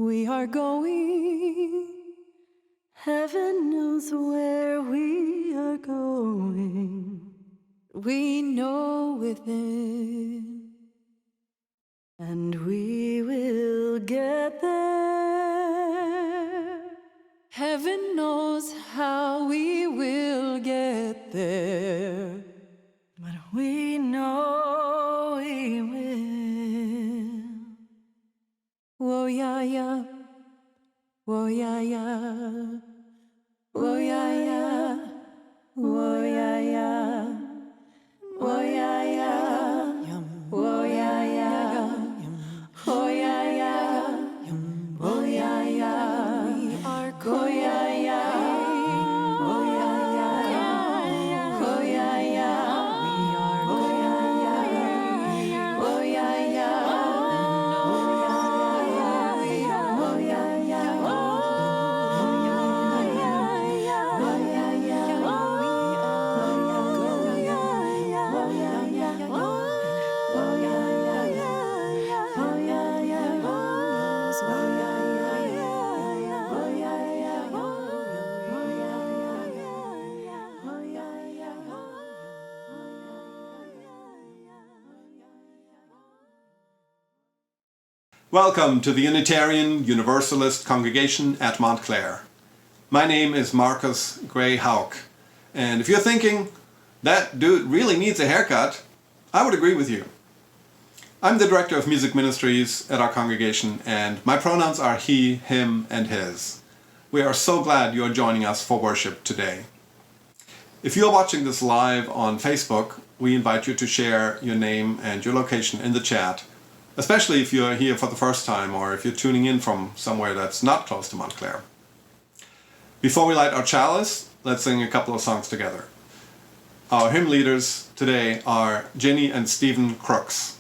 We are going, heaven knows where we are going. We know within, and we will get there. Heaven knows how we will get there, but we know we will. Whoa, yeah, yeah. Whoa, yeah, yeah. Whoa, yeah, yeah. Whoa, yeah, yeah. Whoa, yeah, yeah. Whoa, yeah, yeah. Whoa, yeah, yeah. Whoa, yeah, yeah. We are going. Whoa, yeah, yeah. Whoa, yeah, yeah. Whoa, yeah, yeah. We are going. Whoa, yeah, yeah. Welcome to the Unitarian Universalist congregation at Montclair. My name is Marcus Gray Hauk, and if you're thinking, that dude really needs a haircut, I would agree with you. I'm the director of music ministries at our congregation, and my pronouns are he, him, and his. We are so glad you're joining us for worship today. If you're watching this live on Facebook, we invite you to share your name and your location in the chat, especially if you're here for the first time or if you're tuning in from somewhere that's not close to Montclair. Before we light our chalice, let's sing a couple of songs together. Our hymn leaders today are Jenny and Stephen Crooks.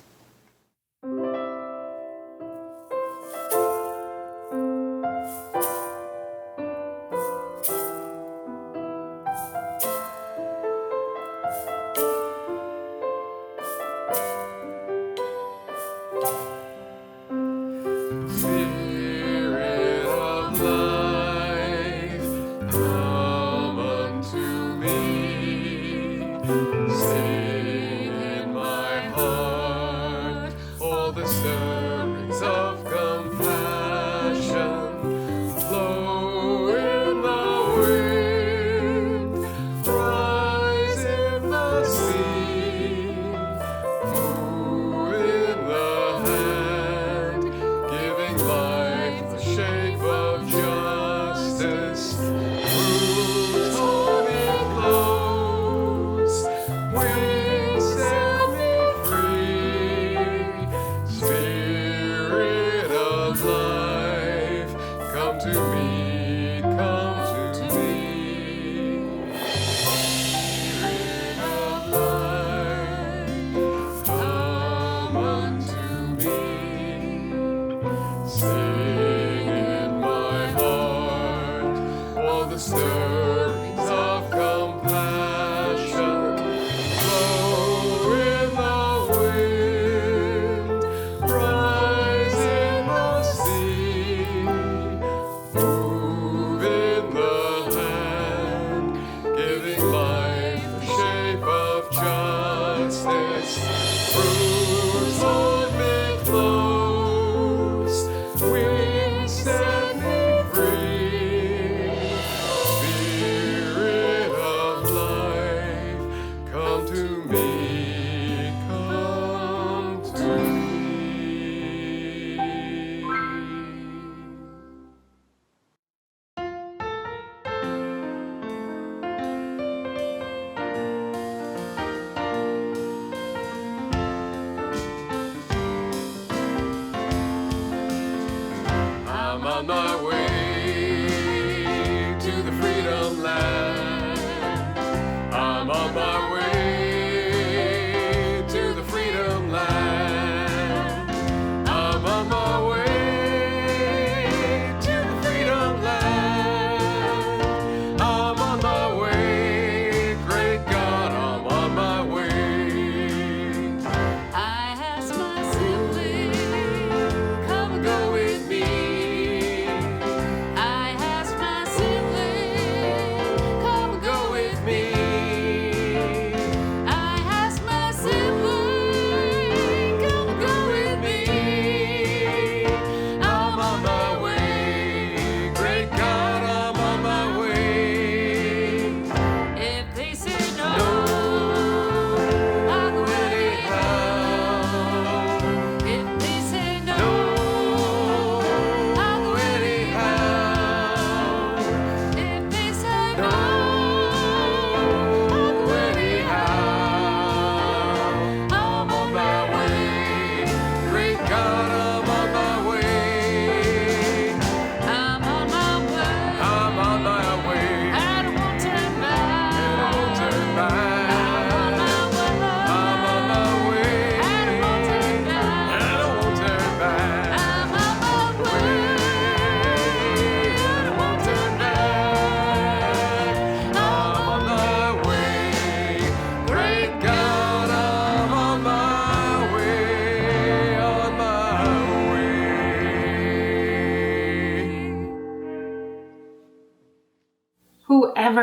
On my way to the freedom land. I'm on my way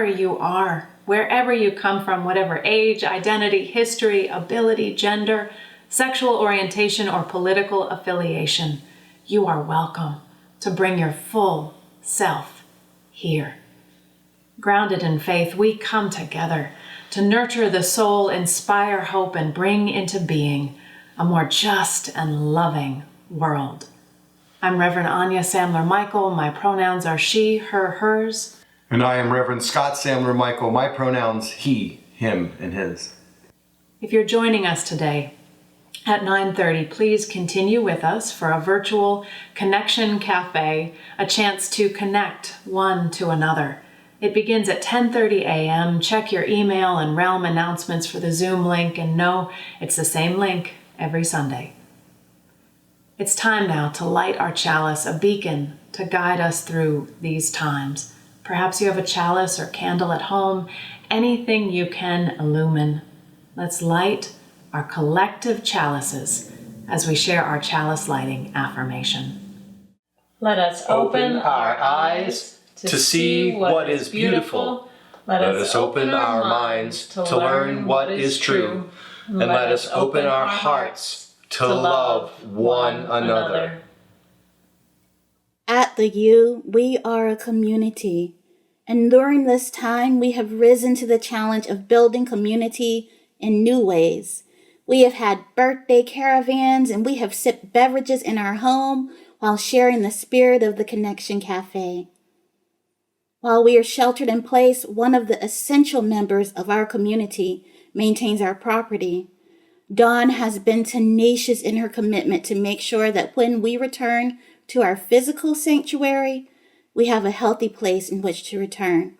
whoever you are, wherever you come from, whatever age, identity, history, ability, gender, sexual orientation, or political affiliation, you are welcome to bring your full self here. Grounded in faith, we come together to nurture the soul, inspire hope, and bring into being a more just and loving world. I'm Reverend Anya Sandler-Michael. My pronouns are she, her, hers. And I am Reverend Scott Sandler-Michael. My pronouns he, him, and his. If you're joining us today at 9:30, please continue with us for a virtual Connection Cafe, a chance to connect one to another. It begins at 10:30 a.m. Check your email and realm announcements for the Zoom link, and know it's the same link every Sunday. It's time now to light our chalice, a beacon to guide us through these times. Perhaps you have a chalice or candle at home, anything you can illumine. Let's light our collective chalices as we share our chalice lighting affirmation. Let us Open our eyes to see what is beautiful. Let us open our minds to learn what is true. And let us open our hearts to love one another. At the U, we are a community. And during this time, we have risen to the challenge of building community in new ways. We have had birthday caravans, and we have sipped beverages in our home while sharing the spirit of the Connection Cafe. While we are sheltered in place, one of the essential members of our community maintains our property. Dawn has been tenacious in her commitment to make sure that when we return to our physical sanctuary, we have a healthy place in which to return.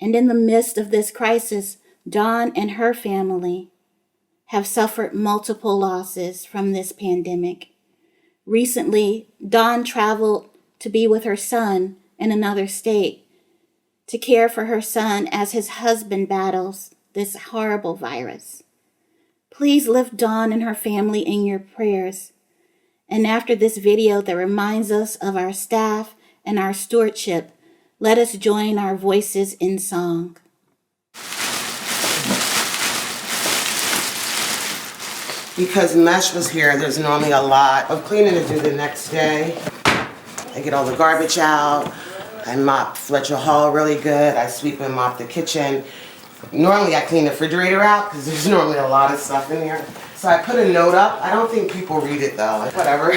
And in the midst of this crisis, Dawn and her family have suffered multiple losses from this pandemic. Recently, Dawn traveled to be with her son in another state to care for her son as his husband battles this horrible virus. Please lift Dawn and her family in your prayers. And after this video that reminds us of our staff and our stewardship, let us join our voices in song. Because Mesh was here, there's normally a lot of cleaning to do the next day. I get all the garbage out. I mop Fletcher Hall really good. I sweep and mop the kitchen. Normally I clean the refrigerator out because there's normally a lot of stuff in here. So I put a note up. I don't think people read it though. Whatever.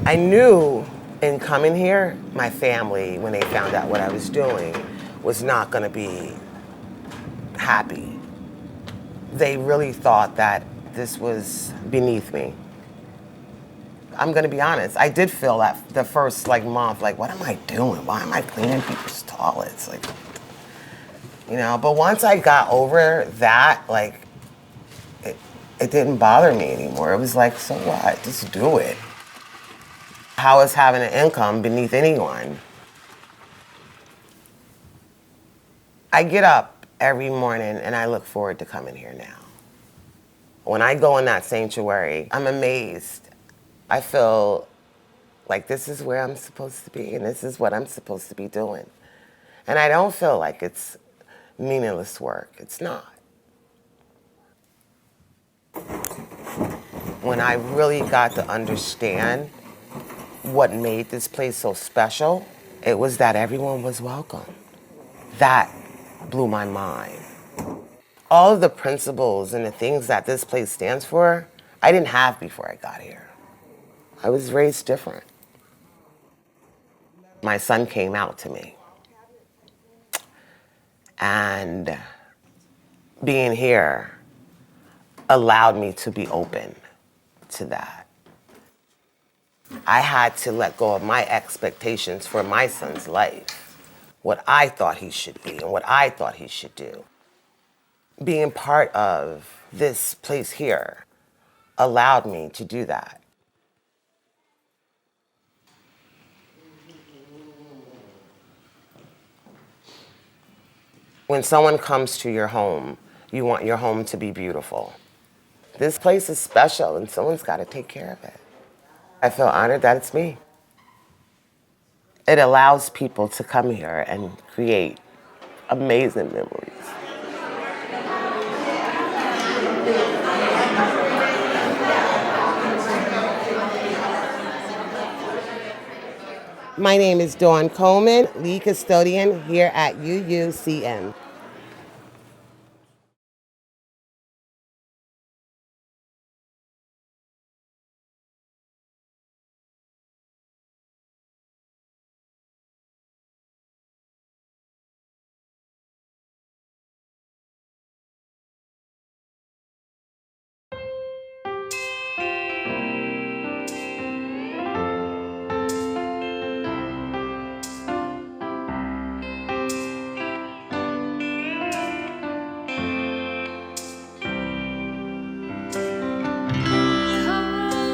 I knew in coming here, my family, when they found out what I was doing, was not going to be happy. They really thought that this was beneath me. I'm going to be honest. I did feel that the first month, what am I doing? Why am I cleaning people's toilets? But once I got over that, it didn't bother me anymore. It was so what? Just do it. How is having an income beneath anyone? I get up every morning and I look forward to coming here now. When I go in that sanctuary, I'm amazed. I feel like this is where I'm supposed to be and this is what I'm supposed to be doing. And I don't feel like it's meaningless work. It's not. When I really got to understand what made this place so special, it was that everyone was welcome. That blew my mind. All of the principles and the things that this place stands for, I didn't have before I got here. I was raised different. My son came out to me. And being here allowed me to be open to that. I had to let go of my expectations for my son's life, what I thought he should be and what I thought he should do. Being part of this place here allowed me to do that. When someone comes to your home, you want your home to be beautiful. This place is special and someone's got to take care of it. I feel honored that it's me. It allows people to come here and create amazing memories. My name is Dawn Coleman, lead custodian here at UUCM.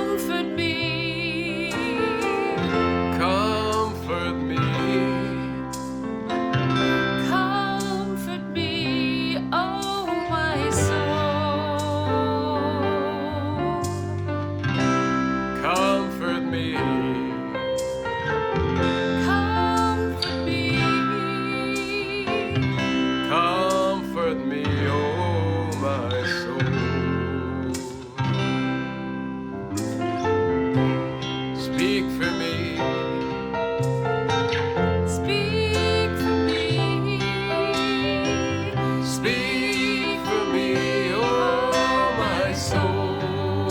Comfort me, comfort me, comfort me, oh my soul. Comfort me, comfort me, comfort me, oh my soul. Speak for me. Speak for me. Speak for me, oh my soul.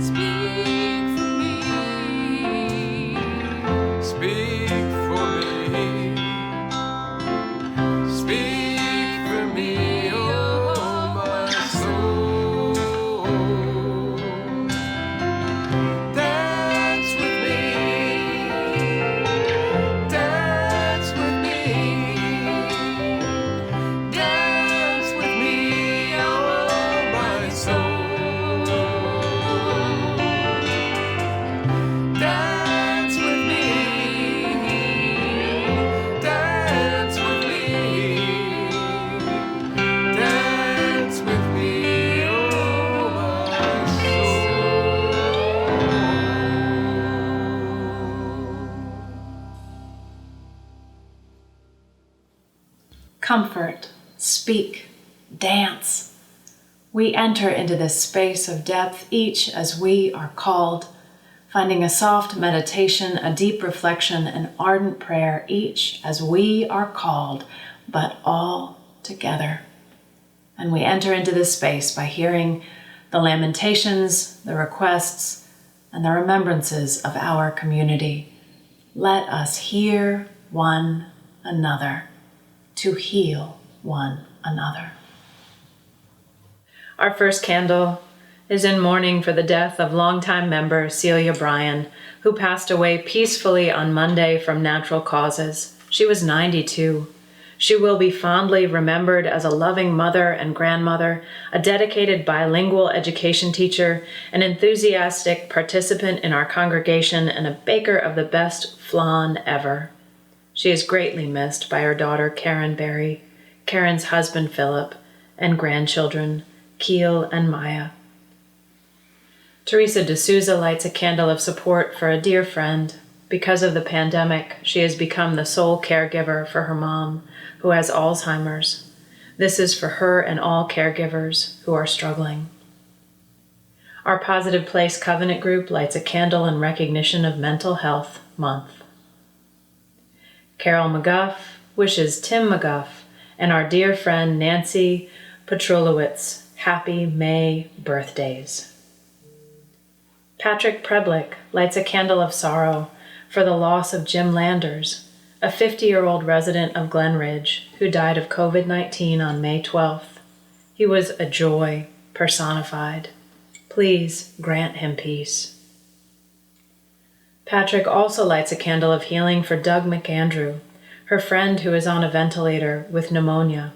Speak for me. Speak for me. Speak for me, oh my soul. Dance with me, dance with me, dance with me, oh my soul. Dance with me, dance with me, dance with me, oh my Comfort, speak, dance. We enter into this space of depth each as we are called, finding a soft meditation, a deep reflection, an ardent prayer each as we are called, but all together. And we enter into this space by hearing the lamentations, the requests, and the remembrances of our community. Let us hear one another to heal one another. Our first candle is in mourning for the death of longtime member Celia Bryan, who passed away peacefully on Monday from natural causes. She was 92. She will be fondly remembered as a loving mother and grandmother, a dedicated bilingual education teacher, an enthusiastic participant in our congregation, and a baker of the best flan ever. She is greatly missed by her daughter Karen Berry, Karen's husband Philip, and grandchildren Keel and Maya. Teresa D'Souza lights a candle of support for a dear friend. Because of the pandemic, she has become the sole caregiver for her mom, who has Alzheimer's. This is for her and all caregivers who are struggling. Our Positive Place Covenant group lights a candle in recognition of Mental Health Month. Carol McGuff wishes Tim McGuff and our dear friend Nancy Petrolowitz happy May birthdays. Patrick Preblick lights a candle of sorrow for the loss of Jim Landers, a 50-year-old resident of Glen Ridge who died of COVID-19 on May 12th. He was a joy personified. Please grant him peace. Patrick also lights a candle of healing for Doug McAndrew, her friend who is on a ventilator with pneumonia.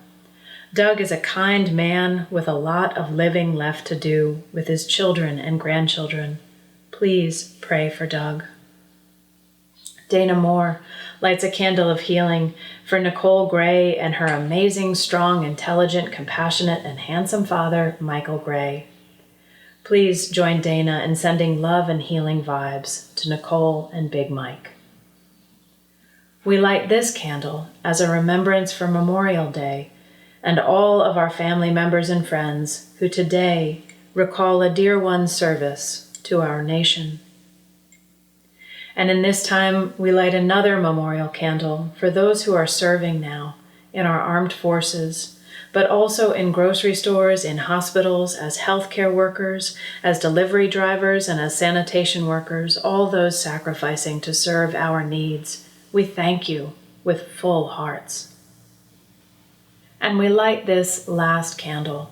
Doug is a kind man with a lot of living left to do with his children and grandchildren. Please pray for Doug. Dana Moore lights a candle of healing for Nicole Gray and her amazing, strong, intelligent, compassionate, and handsome father, Michael Gray. Please join Dana in sending love and healing vibes to Nicole and Big Mike. We light this candle as a remembrance for Memorial Day and all of our family members and friends who today recall a dear one's service to our nation. And in this time, we light another memorial candle for those who are serving now in our armed forces, but also in grocery stores, in hospitals, as healthcare workers, as delivery drivers, and as sanitation workers, all those sacrificing to serve our needs. We thank you with full hearts. And we light this last candle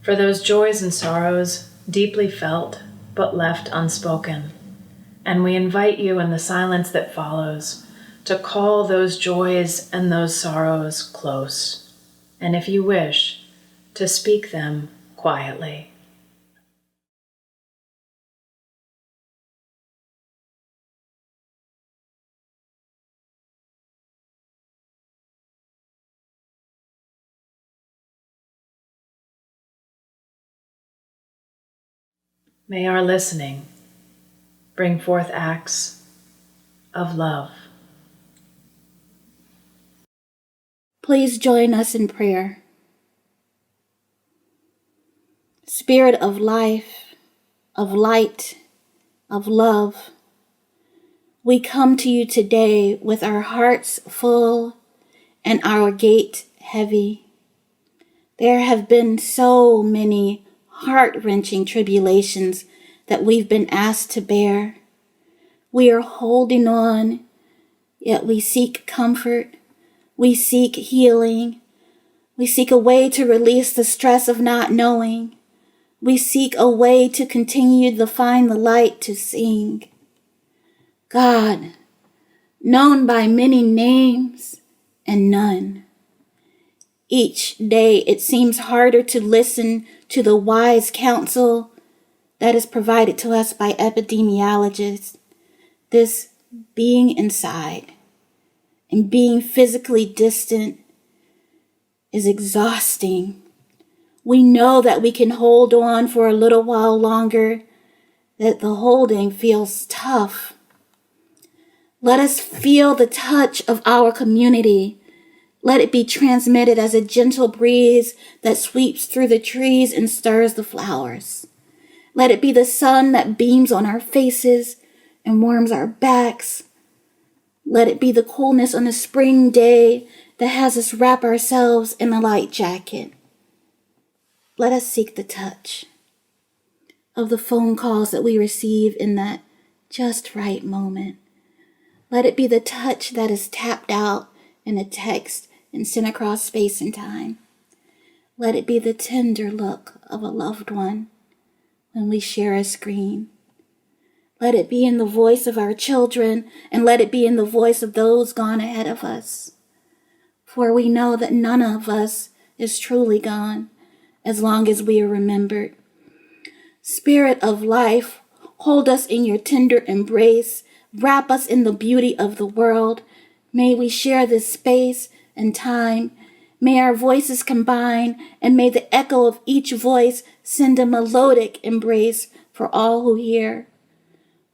for those joys and sorrows deeply felt but left unspoken. And we invite you in the silence that follows to call those joys and those sorrows close, and if you wish, to speak them quietly. May our listening bring forth acts of love. Please join us in prayer. Spirit of life, of light, of love, we come to you today with our hearts full and our gate heavy. There have been so many heart-wrenching tribulations that we've been asked to bear. We are holding on, yet we seek comfort. We seek healing. We seek a way to release the stress of not knowing. We seek a way to continue to find the light to sing. God, known by many names and none. Each day it seems harder to listen to the wise counsel that is provided to us by epidemiologists. This being inside and being physically distant is exhausting. We know that we can hold on for a little while longer, that the holding feels tough. Let us feel the touch of our community. Let it be transmitted as a gentle breeze that sweeps through the trees and stirs the flowers. Let it be the sun that beams on our faces and warms our backs. Let it be the coolness on a spring day that has us wrap ourselves in a light jacket. Let us seek the touch of the phone calls that we receive in that just right moment. Let it be the touch that is tapped out in a text and sent across space and time. Let it be the tender look of a loved one when we share a screen. Let it be in the voice of our children, and let it be in the voice of those gone ahead of us. For we know that none of us is truly gone as long as we are remembered. Spirit of life, hold us in your tender embrace. Wrap us in the beauty of the world. May we share this space and time. May our voices combine, and may the echo of each voice send a melodic embrace for all who hear.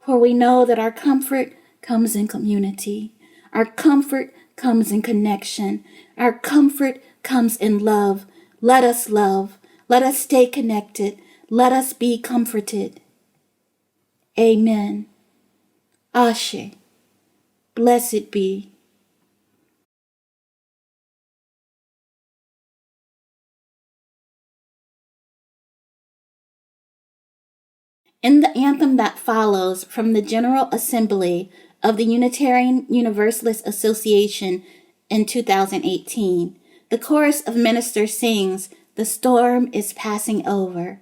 For we know that our comfort comes in community. Our comfort comes in connection. Our comfort comes in love. Let us love. Let us stay connected. Let us be comforted. Amen. Ashe. Blessed be. In the anthem that follows from the General Assembly of the Unitarian Universalist Association in 2018, the chorus of ministers sings, "The storm is passing over."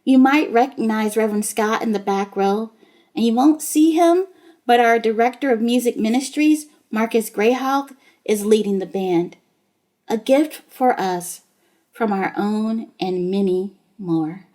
You might recognize Reverend Scott in the back row, and you won't see him, but our Director of Music Ministries, Marcus Greyhawk, is leading the band. A gift for us from our own and many more.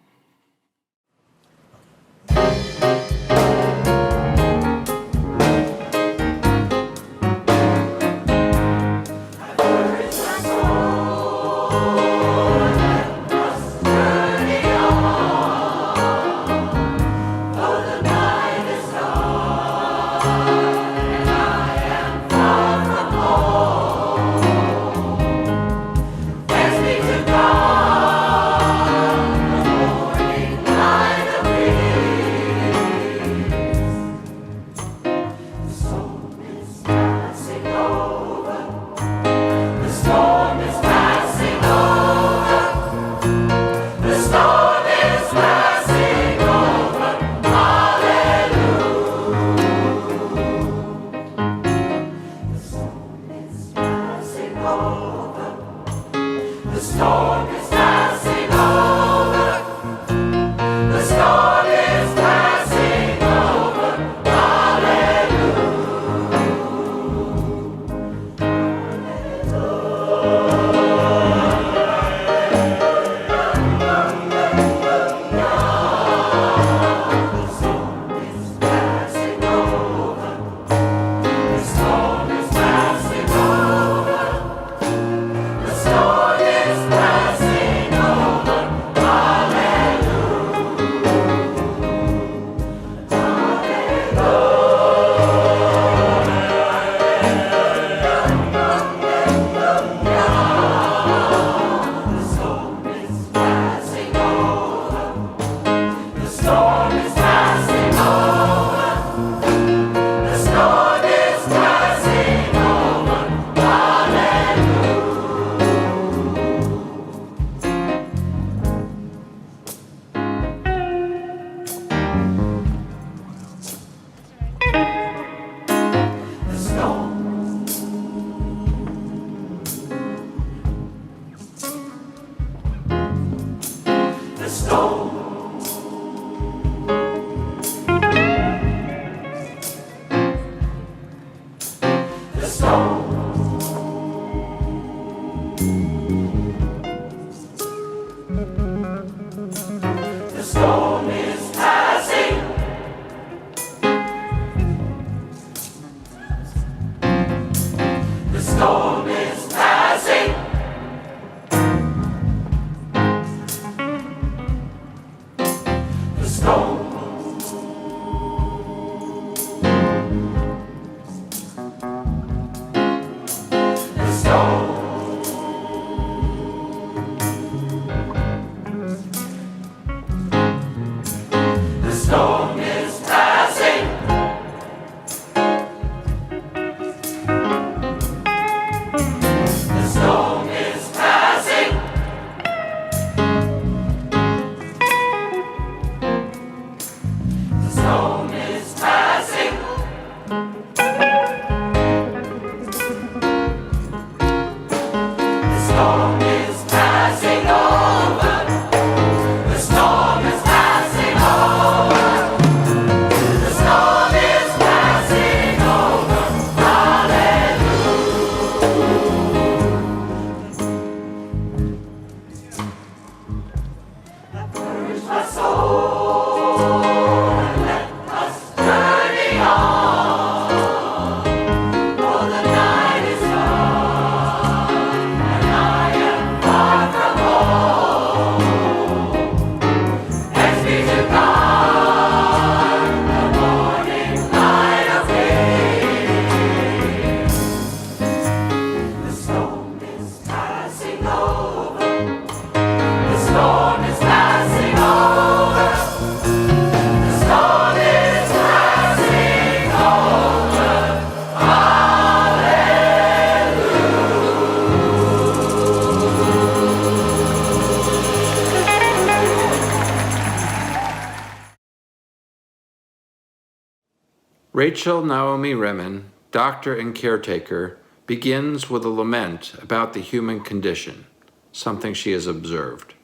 Rachel Naomi Remen, doctor and caretaker, begins with a lament about the human condition, something she has observed.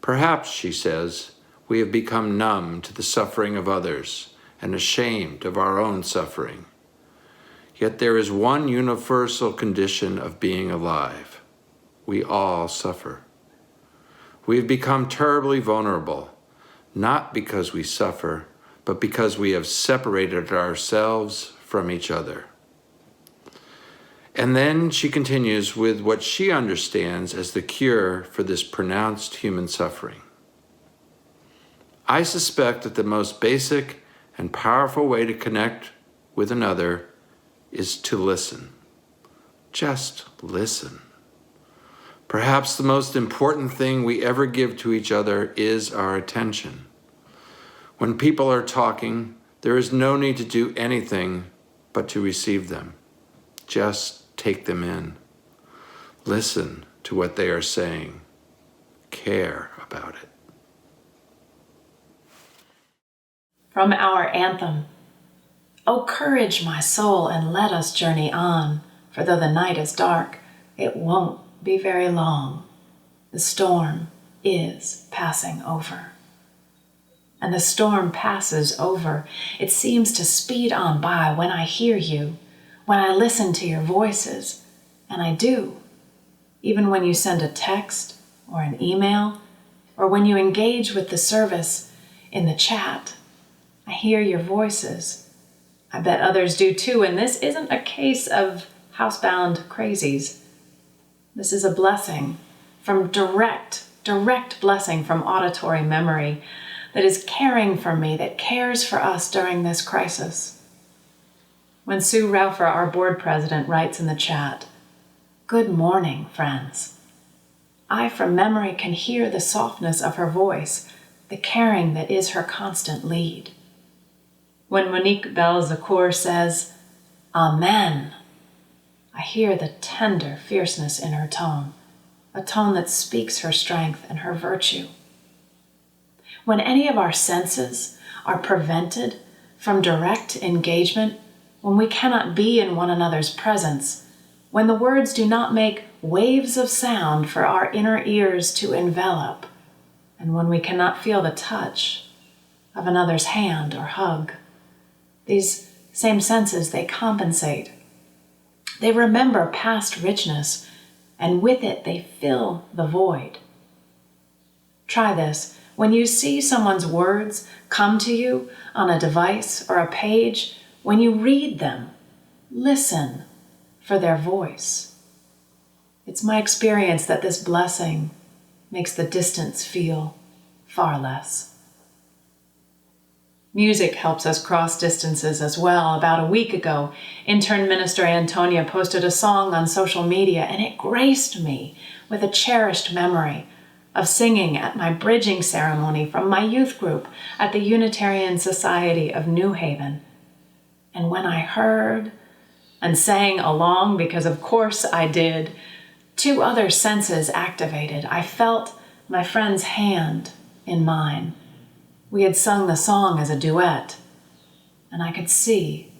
Perhaps, she says, we have become numb to the suffering of others and ashamed of our own suffering. Yet there is one universal condition of being alive. We all suffer. We have become terribly vulnerable, not because we suffer, but because we have separated ourselves from each other. And then she continues with what she understands as the cure for this pronounced human suffering. I suspect that the most basic and powerful way to connect with another is to listen. Just listen. Perhaps the most important thing we ever give to each other is our attention. When people are talking, there is no need to do anything but to receive them. Just take them in. Listen to what they are saying. Care about it. From our anthem, "O courage, my soul, and let us journey on, for though the night is dark, it won't be very long. The storm is passing over." And the storm passes over. It seems to speed on by when I hear you, when I listen to your voices, and I do. Even when you send a text or an email, or when you engage with the service in the chat, I hear your voices. I bet others do too, and this isn't a case of housebound crazies. This is a blessing from direct blessing from auditory memory that is caring for me, that cares for us during this crisis. When Sue Raufer, our board president, writes in the chat, "Good morning, friends," I from memory can hear the softness of her voice, the caring that is her constant lead. When Monique Belzacour says, "Amen," I hear the tender fierceness in her tone, a tone that speaks her strength and her virtue. When any of our senses are prevented from direct engagement, when we cannot be in one another's presence, when the words do not make waves of sound for our inner ears to envelop, and when we cannot feel the touch of another's hand or hug, these same senses, they compensate They remember past richness, and with it they fill the void. Try this. When you see someone's words come to you on a device or a page, when you read them, listen for their voice. It's my experience that this blessing makes the distance feel far less. Music helps us cross distances as well. About a week ago, intern minister Antonia posted a song on social media, and it graced me with a cherished memory of singing at my bridging ceremony from my youth group at the Unitarian Society of New Haven. And when I heard and sang along, because of course I did, 2 other senses activated. I felt my friend's hand in mine. We had sung the song as a duet, and I could see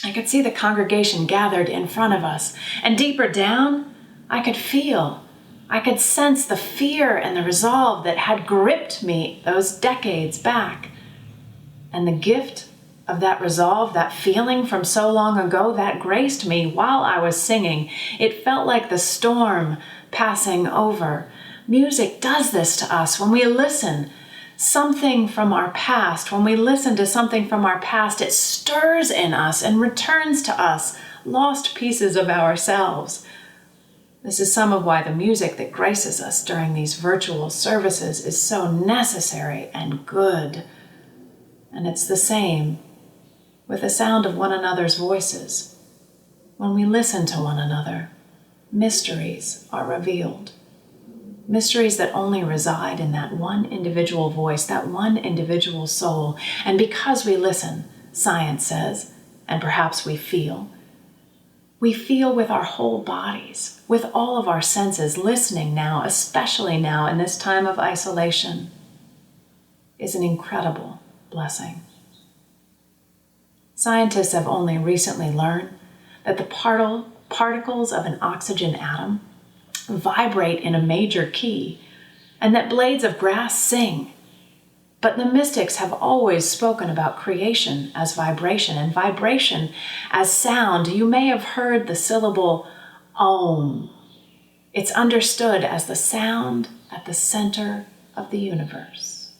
the congregation gathered in front of us. And deeper down, I could sense the fear and the resolve that had gripped me those decades back. And the gift of that resolve, that feeling from so long ago, that graced me while I was singing. It felt like the storm passing over. Music does this to us when we listen. Something from our past, when we listen to something from our past, it stirs in us and returns to us lost pieces of ourselves. This is some of why the music that graces us during these virtual services is so necessary and good. And it's the same with the sound of one another's voices. When we listen to one another, mysteries are revealed. Mysteries that only reside in that one individual voice, that one individual soul. And because we listen, science says, and perhaps we feel with our whole bodies, with all of our senses. Listening now, especially now in this time of isolation, is an incredible blessing. Scientists have only recently learned that the particles of an oxygen atom vibrate in a major key, and that blades of grass sing. But the mystics have always spoken about creation as vibration, and vibration as sound. You may have heard the syllable Om. It's understood as the sound at the center of the universe.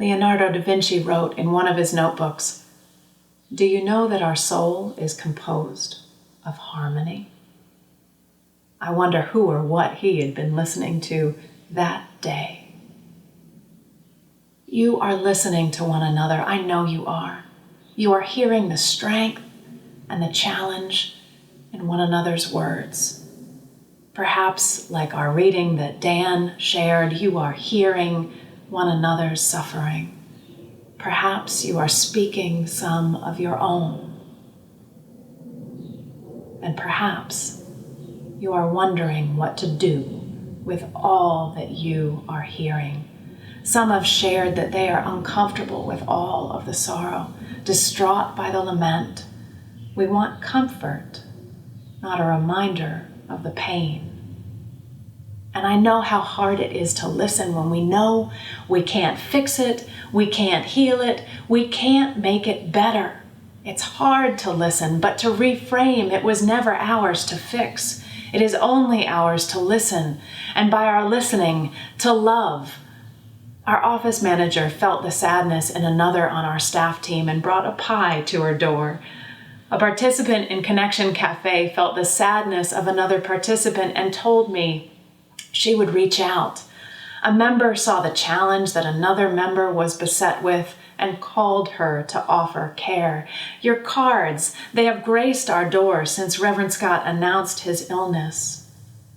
Leonardo da Vinci wrote in one of his notebooks, "Do you know that our soul is composed of harmony?" I wonder who or what he had been listening to that day. You are listening to one another. I know you are. You are hearing the strength and the challenge in one another's words. Perhaps, like our reading that Dan shared, you are hearing one another's suffering. Perhaps you are speaking some of your own. And perhaps you are wondering what to do with all that you are hearing. Some have shared that they are uncomfortable with all of the sorrow, distraught by the lament. We want comfort, not a reminder of the pain. And I know how hard it is to listen when we know we can't fix it, we can't heal it, we can't make it better. It's hard to listen, but to reframe, it was never ours to fix. It is only ours to listen, and by our listening, to love. Our office manager felt the sadness in another on our staff team and brought a pie to her door. A participant in Connection Cafe felt the sadness of another participant and told me she would reach out. A member saw the challenge that another member was beset with and called her to offer care. Your cards, they have graced our door since Reverend Scott announced his illness.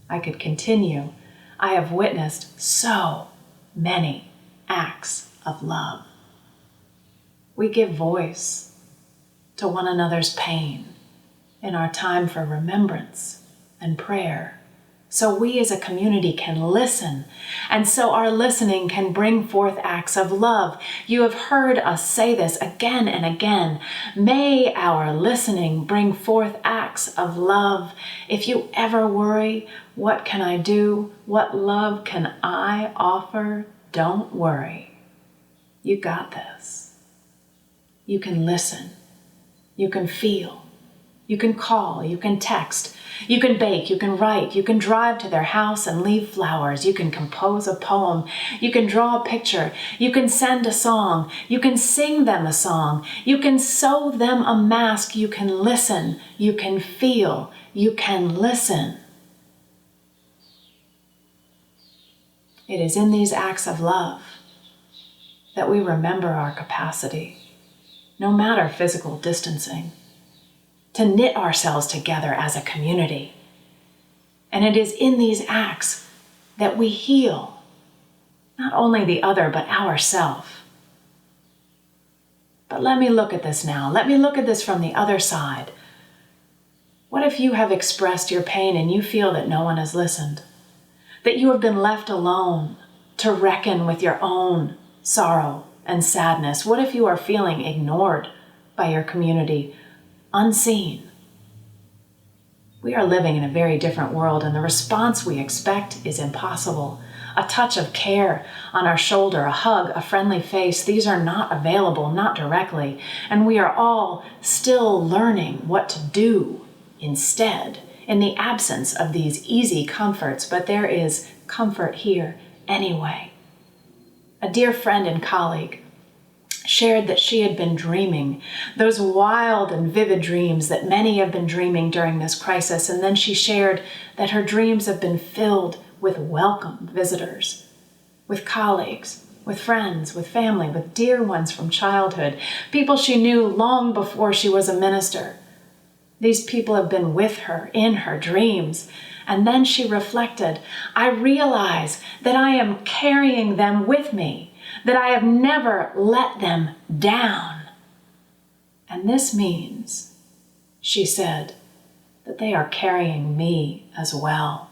I could continue. I have witnessed so many acts of love. We give voice to one another's pain in our time for remembrance and prayer so we as a community can listen, and so our listening can bring forth acts of love. You have heard us say this again and again. May our listening bring forth acts of love. If you ever worry, what can I do? What love can I offer? Don't worry. You got this. You can listen. You can feel. You can call. You can text. You can bake, you can write, you can drive to their house and leave flowers, you can compose a poem, you can draw a picture, you can send a song, you can sing them a song, you can sew them a mask, you can listen, you can feel, you can listen. It is in these acts of love that we remember our capacity, no matter physical distancing, to knit ourselves together as a community. And it is in these acts that we heal, not only the other, but ourselves. But let me look at this now. Let me look at this from the other side. What if you have expressed your pain and you feel that no one has listened? That you have been left alone to reckon with your own sorrow and sadness? What if you are feeling ignored by your community? Unseen. We are living in a very different world, and the response we expect is impossible. A touch of care on our shoulder, a hug, a friendly face, these are not available, not directly, and we are all still learning what to do instead in the absence of these easy comforts, but there is comfort here anyway. A dear friend and colleague shared that she had been dreaming, those wild and vivid dreams that many have been dreaming during this crisis. And then she shared that her dreams have been filled with welcome visitors, with colleagues, with friends, with family, with dear ones from childhood, people she knew long before she was a minister. These people have been with her in her dreams. And then she reflected, I realize that I am carrying them with me, that I have never let them down. And this means, she said, that they are carrying me as well.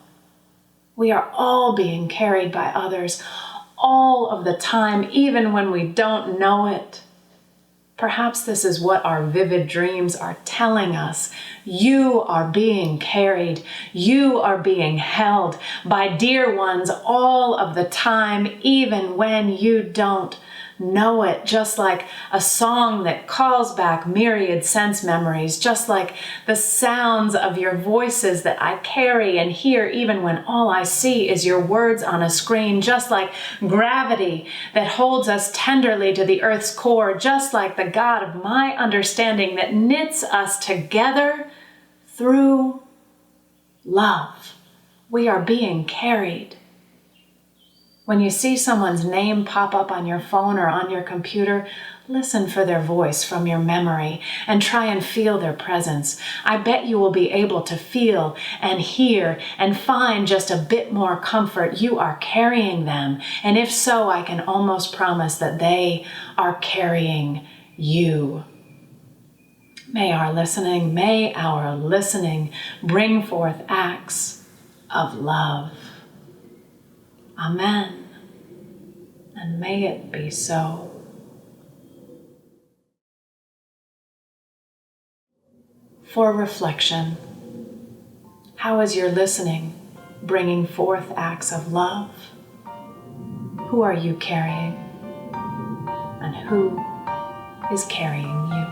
We are all being carried by others all of the time, even when we don't know it. Perhaps this is what our vivid dreams are telling us. You are being carried. You are being held by dear ones all of the time, even when you don't know it. Just like a song that calls back myriad sense memories, just like the sounds of your voices that I carry and hear even when all I see is your words on a screen, just like gravity that holds us tenderly to the earth's core, just like the God of my understanding that knits us together through love. We are being carried. When you see someone's name pop up on your phone or on your computer, listen for their voice from your memory and try and feel their presence. I bet you will be able to feel and hear and find just a bit more comfort. You are carrying them. And if so, I can almost promise that they are carrying you. May our listening bring forth acts of love. Amen. And may it be so. For reflection, how is your listening bringing forth acts of love? Who are you carrying? And who is carrying you?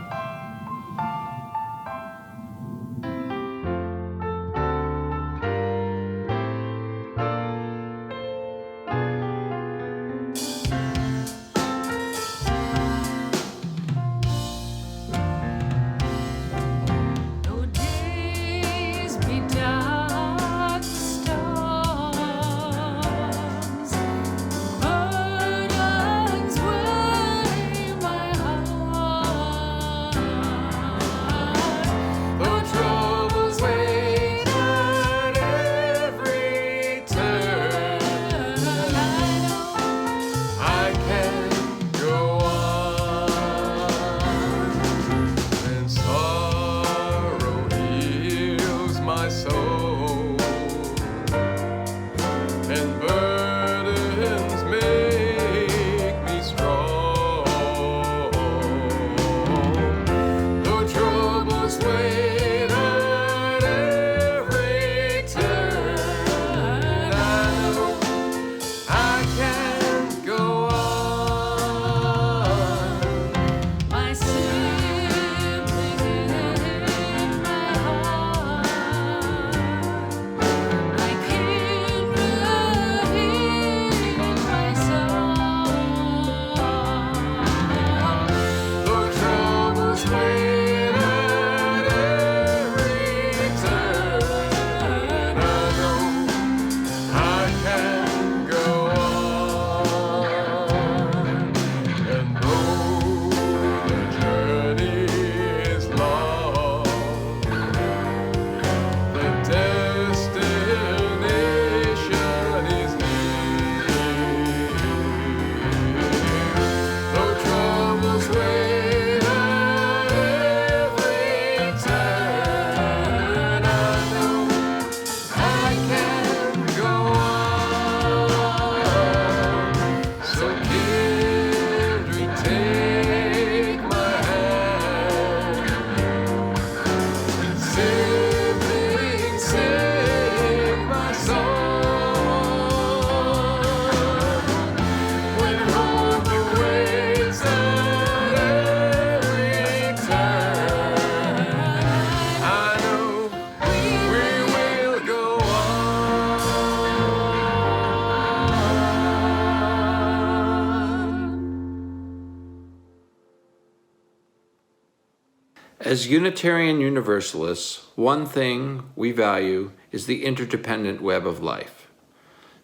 As Unitarian Universalists, one thing we value is the interdependent web of life.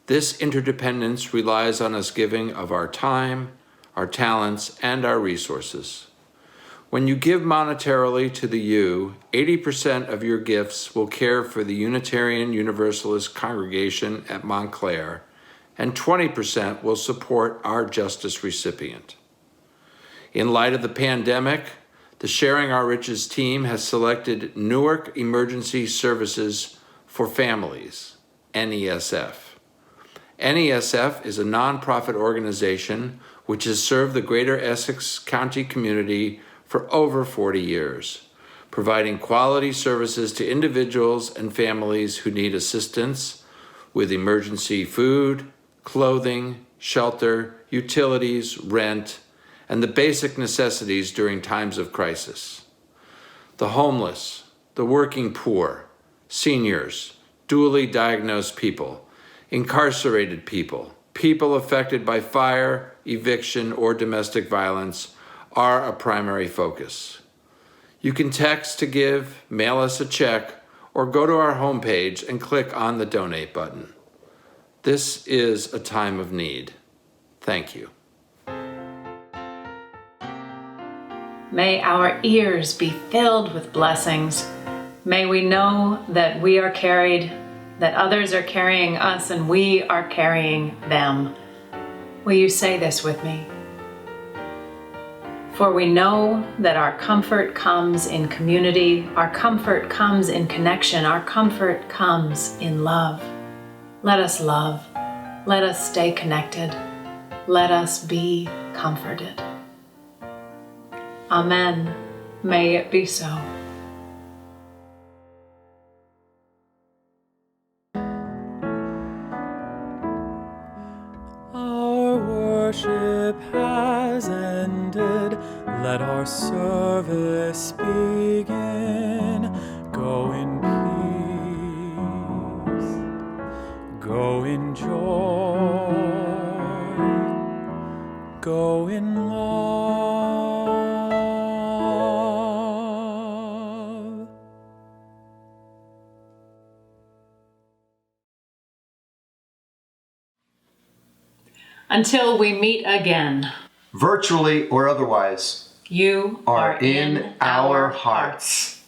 This interdependence relies on us giving of our time, our talents, and our resources. When you give monetarily to the U, 80% of your gifts will care for the Unitarian Universalist congregation at Montclair, and 20% will support our justice recipient. In light of the pandemic, the Sharing Our Riches team has selected Newark Emergency Services for Families, NESF. NESF is a nonprofit organization which has served the greater Essex County community for over 40 years, providing quality services to individuals and families who need assistance with emergency food, clothing, shelter, utilities, rent, and the basic necessities during times of crisis. The homeless, the working poor, seniors, dually diagnosed people, incarcerated people, people affected by fire, eviction, or domestic violence are a primary focus. You can text to give, mail us a check, or go to our homepage and click on the donate button. This is a time of need. Thank you. May our ears be filled with blessings. May we know that we are carried, that others are carrying us, and we are carrying them. Will you say this with me? For we know that our comfort comes in community, our comfort comes in connection, our comfort comes in love. Let us love. Let us stay connected. Let us be comforted. Amen. May it be so. Our worship has ended. Let our service begin. Go in peace. Go in joy. Go in love. Until we meet again, Virtually or otherwise, you are in our hearts.